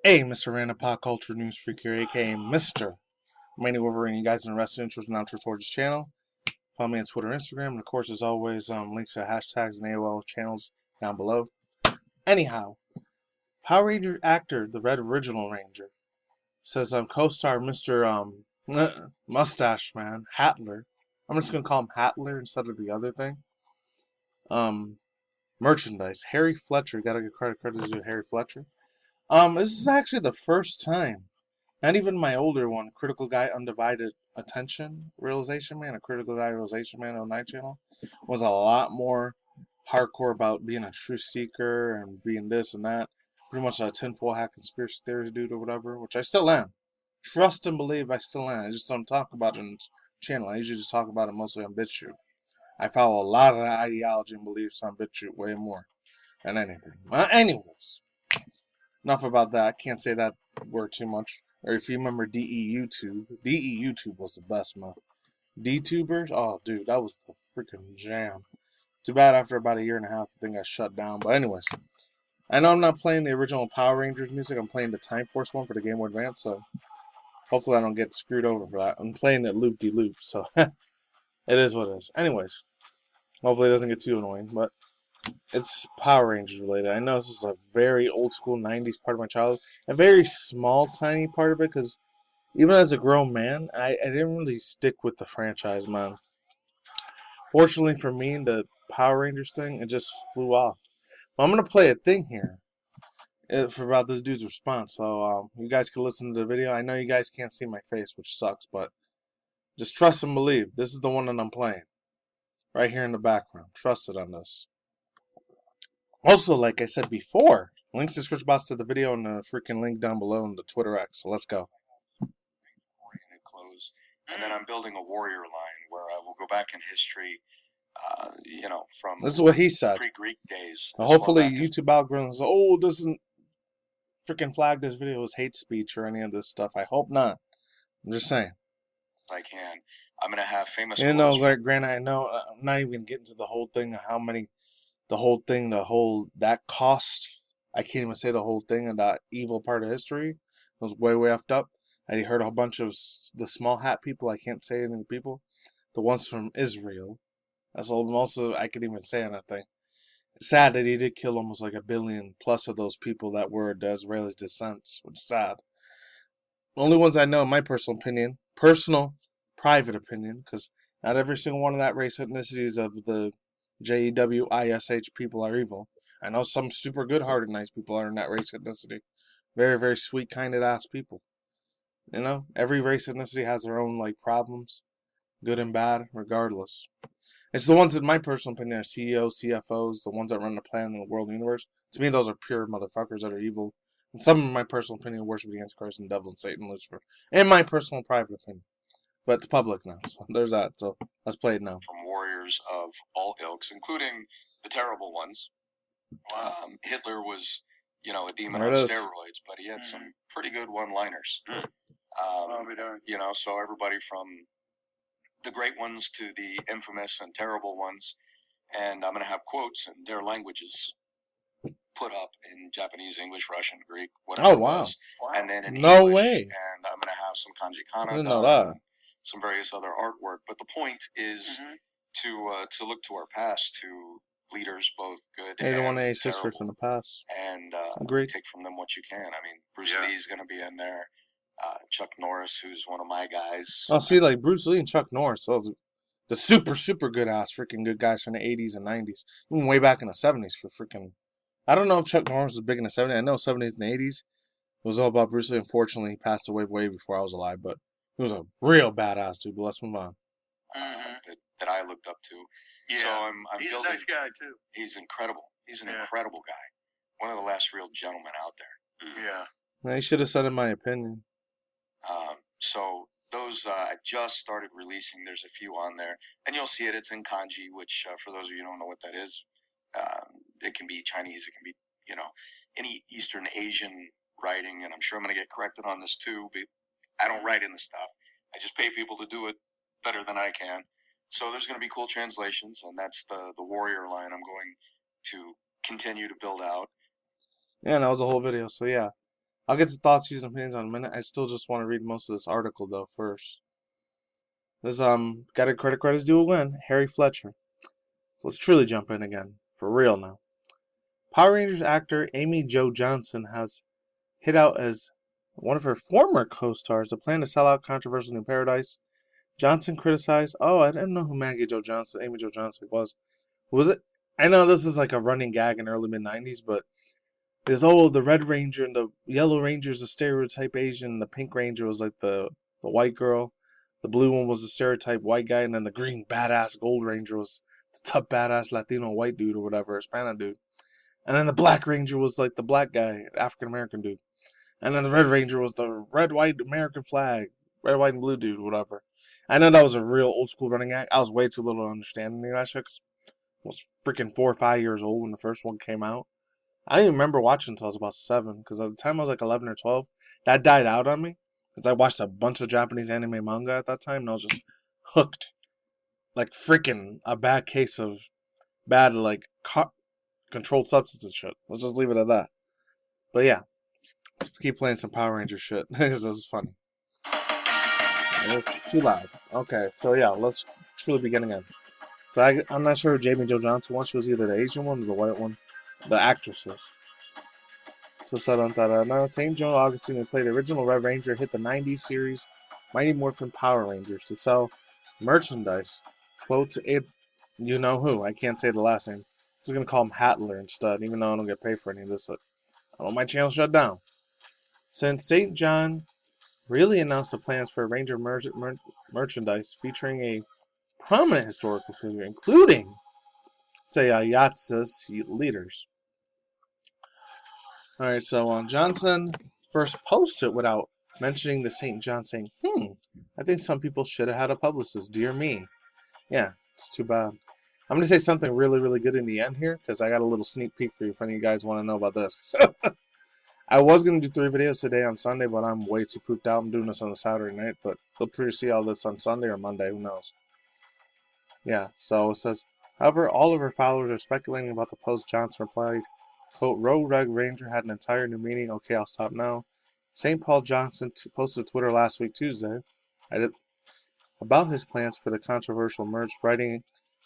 Hey, Mr. Random Pop Culture News Freak here, aka Mr. Many Wolverine. You guys interested in interest and outro towards this channel? Follow me on Twitter and Instagram, and of course, as always, links to hashtags and AOL channels down below. Anyhow, Power Ranger actor, the Red Original Ranger, says co-star Mr. Mustache Man, Hatler. I'm just gonna call him Hatler instead of the other thing. Merchandise. Harry Fletcher, gotta give credit to Harry Fletcher. This is actually the first time. Not even my older one, Critical Guy Undivided Attention Realization Man, a Critical Guy Realization Man on 9 channel, was a lot more hardcore about being a truth seeker and being this and that. Pretty much a tinfoil hat conspiracy theory dude or whatever, which I still am. Trust and believe I still am. I just don't talk about it on the channel. I usually just talk about it mostly on BitChute. I follow a lot of that ideology and beliefs on BitChute way more than anything. Anyways, enough about that. I can't say that word too much. Or if you remember DE YouTube was the best, man. DTubers, oh dude, that was the freaking jam. Too bad after about a year and a half, the thing got shut down. But anyways, I know I'm not playing the original Power Rangers music. I'm playing the Time Force one for the Game Boy Advance, so hopefully I don't get screwed over for that. I'm playing it loop-de-loop, so it is what it is. Anyways, hopefully it doesn't get too annoying, but it's Power Rangers related. I know this is a very old school 90s part of my childhood. A very small, tiny part of it, because even as a grown man, I didn't really stick with the franchise, man. Fortunately for me, the Power Rangers thing, it just flew off. But I'm going to play a thing here for about this dude's response. So you guys can listen to the video. I know you guys can't see my face, which sucks, but just trust and believe. This is the one that I'm playing. Right here in the background. Trust it on this. Also, like I said before, links to description box to the video and the freaking link down below in the Twitter X. So let's go. Oriented clothes, and then I'm building a warrior line where I will go back in history, from This is what he said. pre-Greek days. Hopefully, YouTube algorithms. Oh, doesn't freaking flag this video as hate speech or any of this stuff. I hope not. I'm just saying. I can. I'm gonna have famous. You know, like, granted, I know I'm not even getting to the whole thing of how many. That cost, I can't even say the whole thing of that evil part of history. It was way effed up. I heard a bunch of the small hat people, I can't say any people. The ones from Israel. That's all most of I could even say on that thing. It's sad that he did kill almost like 1 billion plus of those people that were the Israeli descents, which is sad. The only ones I know, in my personal opinion, private opinion, because not every single one of that race ethnicities of the JEWISH people are evil. I know some super good-hearted, nice people are in that race ethnicity. Very sweet-kinded ass people. You know, every race ethnicity has their own like problems, good and bad, regardless. It's the ones, in my personal opinion, are CEOs, CFOs, the ones that run the planet and the world and universe. To me, those are pure motherfuckers that are evil. And some, in my personal opinion, worship the Antichrist and the devil and Satan and Lucifer. In my personal private opinion. But it's public now, so there's that. So let's play it now. From warriors of all ilks, including the terrible ones. Hitler was, a demon on steroids, but he had some pretty good one-liners. So everybody from the great ones to the infamous and terrible ones, and I'm going to have quotes in their languages put up in Japanese, English, Russian, Greek, whatever it was, and then in English, and I'm going to have some kanji kana done, some various other artwork. But the point is to look to our past, to leaders both good and terrible, from the past, and take from them what you can. I mean, Bruce Lee's going to be in there. Chuck Norris, who's one of my guys. Oh, see, like Bruce Lee and Chuck Norris, those are the super good ass freaking good guys from the 80s and 90s, even way back in the 70s for freaking. I don't know if Chuck Norris was big in the 70s. I know 70s and 80s. It was all about Bruce Lee. Unfortunately, he passed away way before I was alive, but he was a real badass dude. But let's move on. That I looked up to. Yeah, so I'm he's building, a nice guy too. He's incredible. He's an incredible guy. One of the last real gentlemen out there. Yeah. He should have said, in my opinion. So those I just started releasing. There's a few on there, and you'll see it. It's in kanji, which for those of you who don't know what that is, it can be Chinese. It can be any Eastern Asian writing, and I'm sure I'm going to get corrected on this too. But I don't write in the stuff. I just pay people to do it better than I can. So there's going to be cool translations, and that's the warrior line I'm going to continue to build out. Yeah, that was a whole video. So yeah, I'll get to thoughts, views, and opinions in a minute. I still just want to read most of this article though first. This got a credit due again. Harry Fletcher. So let's truly jump in again for real now. Power Rangers actor Amy Jo Johnson has hit out as one of her former co-stars the plan to sell out controversial New Paradise. Johnson criticized. Oh, I didn't know who Amy Jo Johnson was. Was it? I know this is like a running gag in early mid-90s, but it's the Red Ranger and the Yellow Ranger is a stereotype Asian, the Pink Ranger was like the white girl, the blue one was the stereotype white guy, and then the green badass Gold Ranger was the tough badass Latino white dude or whatever, Hispanic dude. And then the Black Ranger was like the black guy, African American dude. And then the Red Ranger was the red, white American flag, red, white, and blue dude, whatever. I know that was a real old school running act. I was way too little to understand any of that shit because I was freaking 4 or 5 years old when the first one came out. I didn't even remember watching until I was about 7 because at the time I was like 11 or 12. That died out on me because I watched a bunch of Japanese anime manga at that time and I was just hooked. Like freaking a bad case of bad, like, controlled substances shit. Let's just leave it at that. But yeah, let's keep playing some Power Ranger shit because this is funny. It's too loud. Okay, so yeah, let's truly be getting in. So I'm not sure who Jamie Jo Johnson was. She was either the Asian one or the white one. The actresses. So St. Joe Augustine, who played the original Red Ranger, hit the 90s series Mighty Morphin Power Rangers to sell merchandise. Quote, you know who. I can't say the last name. I'm just going to call him Hatler instead, even though I don't get paid for any of this. I don't want my channel shut down. Since St. John really announced the plans for Ranger merchandise featuring a prominent historical figure, including, say, Yahtzee's leaders. Alright, so Johnson first posted without mentioning the St. John, saying, I think some people should have had a publicist. Dear me. Yeah, it's too bad. I'm going to say something really, really good in the end here, because I got a little sneak peek for you if any of you guys want to know about this. So, I was going to do 3 videos today on Sunday, but I'm way too pooped out. I'm doing this on a Saturday night, but they'll probably see all this on Sunday or Monday, who knows. Yeah, so it says, however, all of her followers are speculating about the post. Johnson replied, quote, Red Ranger had an entire new meaning. Okay, I'll stop now. St. Paul Johnson posted to Twitter last week, Tuesday, about his plans for the controversial merge, writing,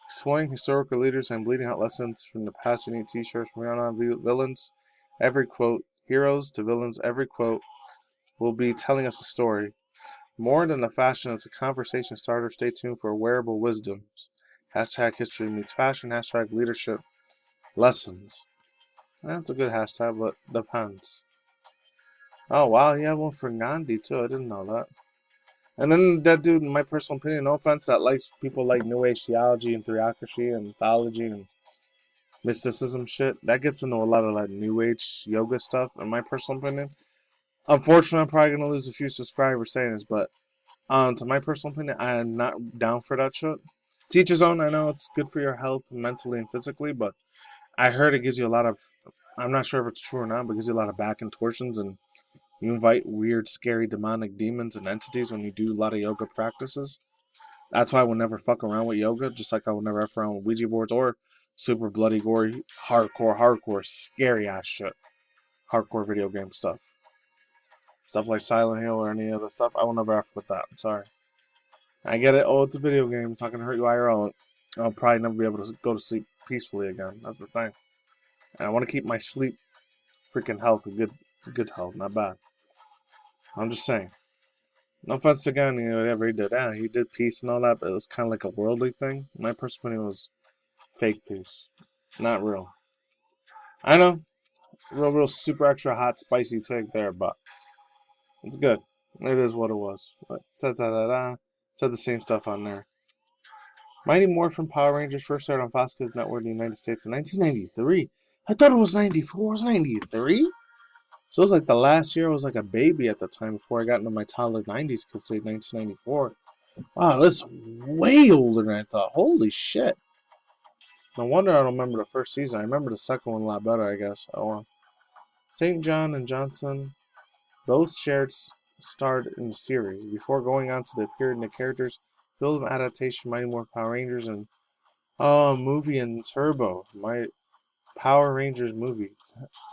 exploring historical leaders and bleeding out lessons from the past. Unique t-shirts from Rihanna villains. Every quote, heroes to villains, every quote will be telling us a story. More than the fashion, it's a conversation starter. Stay tuned for wearable wisdoms. Hashtag history meets fashion. Hashtag leadership lessons. That's a good hashtag, but depends. Oh, wow, he had one for Ghandi, too. I didn't know that. And then that dude, in my personal opinion, no offense, that likes people like New Age theology and theocracy and mythology and mysticism shit, that gets into a lot of like New Age yoga stuff, in my personal opinion. Unfortunately, I'm probably going to lose a few subscribers saying this, but to my personal opinion, I am not down for that shit. Teach his own. I know it's good for your health mentally and physically, but I heard it gives you a lot of, I'm not sure if it's true or not, but it gives you a lot of back contortions, and you invite weird, scary, demonic demons and entities when you do a lot of yoga practices. That's why I will never fuck around with yoga, just like I will never F around with Ouija boards or super bloody, gory, hardcore, scary ass shit. Hardcore video game stuff. Stuff like Silent Hill or any other stuff, I will never F with that. I'm sorry. I get it. Oh, it's a video game. It's not going to hurt you IRL. I'll probably never be able to go to sleep peacefully again. That's the thing. And I want to keep my sleep freaking health, good health, not bad. I'm just saying. No offense to Ghandi, whatever he did. Yeah, he did peace and all that, but it was kind of like a worldly thing. My personal opinion was fake peace. Not real. I know. Real super extra hot spicy take there, but it's good. It is what it was. But said the same stuff on there. Mighty Morphin Power Rangers first started on Fox Kids Network in the United States in 1993. I thought it was 94. It was 93? So it was like the last year I was like a baby at the time before I got into my toddler 90s kids say 1994. Wow, that's way older than I thought. Holy shit. No wonder I don't remember the first season. I remember the second one a lot better, I guess. Oh, St. John and Johnson both starred in the series before going on to the appeared in the characters' film adaptation Mighty Morphin Power Rangers and movie and Turbo, my Power Rangers movie.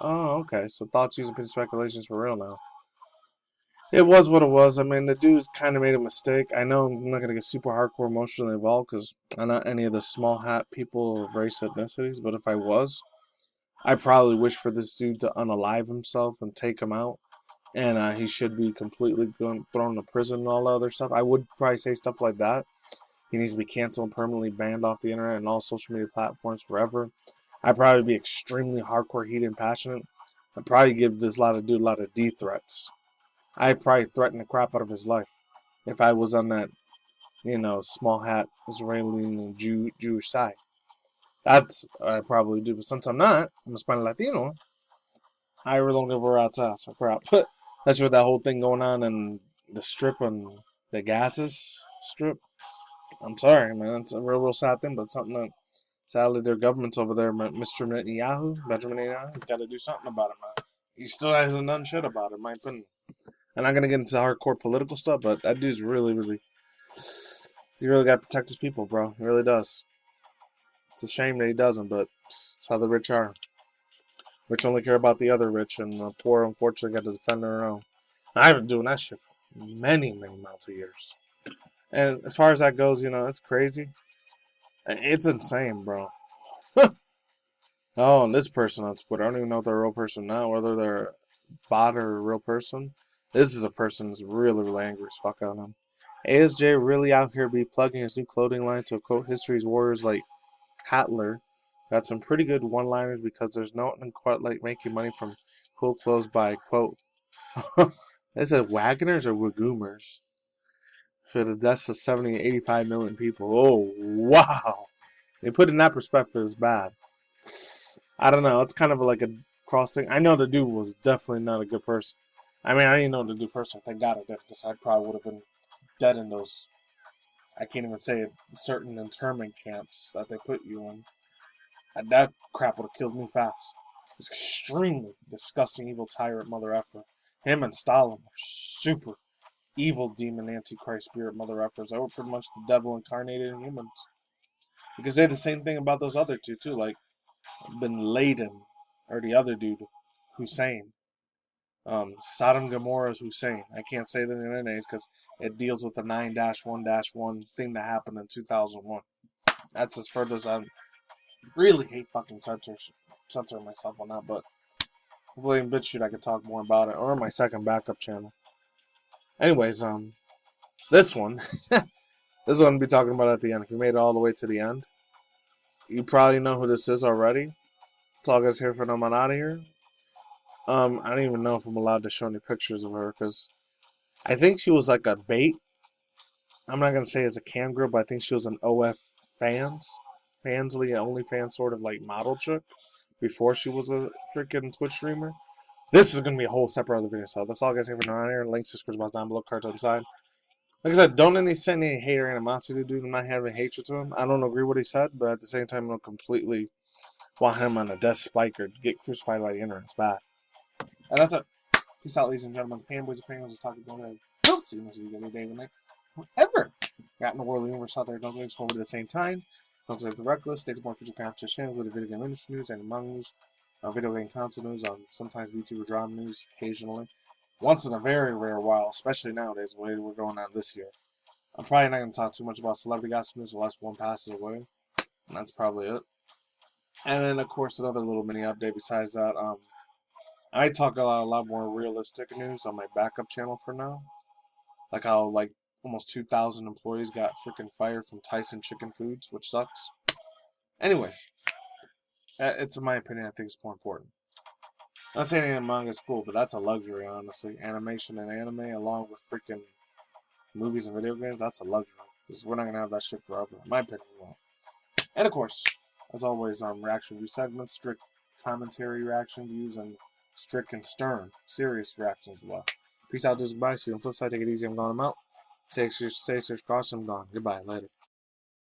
Oh, okay. So thoughts, using opinions, speculations for real now. It was what it was. I mean, the dude's kind of made a mistake. I know I'm not gonna get super hardcore emotionally involved because I'm not any of the small hat people of race ethnicities. But if I was, I probably wish for this dude to unalive himself and take him out, and he should be completely thrown to prison and all that other stuff. I would probably say stuff like that. He needs to be canceled and permanently banned off the internet and all social media platforms forever. I'd probably be extremely hardcore, heated, and passionate. I'd probably give this dude a lot of D threats. I'd probably threaten the crap out of his life if I was on that, small hat Israeli and Jewish side. That's what I probably do. But since I'm not, I'm a Spanish Latino, I really don't give a rat's ass for crap. But that's with that whole thing going on in the strip and the gases strip. I'm sorry, man. It's a real sad thing, but something that sadly their government's over there, Mr. Netanyahu, Benjamin Netanyahu, he's got to do something about it, man. He still hasn't done shit about it, in my opinion. I'm not gonna get into hardcore political stuff, but that dude's really, he really got to protect his people, bro. He really does. It's a shame that he doesn't, but it's how the rich are. Rich only care about the other rich, and the poor, unfortunately, got to defend their own. I've been doing that shit for many months of years. And as far as that goes, it's crazy. It's insane, bro. Oh, and this person on Twitter, I don't even know if they're a real person now, whether they're a bot or a real person. This is a person that's really angry as fuck on him. ASJ really out here be plugging his new clothing line to quote history's warriors like Hitler. Got some pretty good one-liners because there's nothing quite like making money from cool clothes by quote. Is it Wagoners or Wagoomers? For the deaths of 70 and 85 million people. Oh, wow. They put it in that perspective is bad. I don't know. It's kind of like a crossing. I know the dude was definitely not a good person. I mean, I didn't know the dude personally. Thank God I did, because I probably would have been dead in those. I can't even say it, certain internment camps that they put you in. And that crap would have killed me fast. It's extremely disgusting, evil tyrant mother effer. Him and Stalin were super evil demon antichrist spirit mother effers. They were pretty much the devil incarnated in humans. You can say the same thing about those other two too, like Bin Laden or the other dude, Hussein. Sodom Gomorrah's Hussein. I can't say the their names because it deals with the 9-1-1 thing that happened in 2001. That's as far as I really hate fucking censoring myself on that, but hopefully in BitChute I could talk more about it, or my second backup channel. Anyways, this one, this one I'll be talking about at the end. If you made it all the way to the end, you probably know who this is already. That's all I guys here for. I'm out of here. I don't even know if I'm allowed to show any pictures of her because I think she was like a bait. I'm not gonna say as a cam girl, but I think she was an OF Fansly, OnlyFans sort of like model chick before she was a freaking Twitch streamer. This is gonna be a whole separate other video. So that's all I guys have for now. Here, links to description box down below, cards on the side. Like I said, don't send any hate or animosity to dude. I'm not having hatred to him. I don't agree with what he said, but at the same time, I don't completely want him on a death spike or get crucified by the internet. It's bad. And that's it. Peace out, ladies and gentlemen. The fanboys and fans just talking about it. We'll see you guys day, night, whatever. Got in the world of the universe out there. Don't get exposed at the same time. Don't select the reckless. Stay more future content channel with the video game industry news and manga news, video game console news, sometimes VTuber drama news occasionally. Once in a very rare while, especially nowadays, the way we're going on this year. I'm probably not going to talk too much about celebrity gossip news unless one passes away. And that's probably it. And then, of course, another little mini update besides that. I talk a lot more realistic news on my backup channel for now. Like how, almost 2,000 employees got freaking fired from Tyson Chicken Foods, which sucks. Anyways, it's in my opinion, I think it's more important. I'm not saying any manga is cool, but that's a luxury, honestly. Animation and anime, along with freaking movies and video games, that's a luxury. Because we're not going to have that shit forever. In my opinion, we won't. And of course, as always, reaction review segments, strict commentary reaction views, and strict and stern, serious reactions as well. Peace out, dudes. Goodbye. See you on the flip side. Take it easy. I'm gone. I'm out. Say extra caution. I'm gone. Goodbye. Later.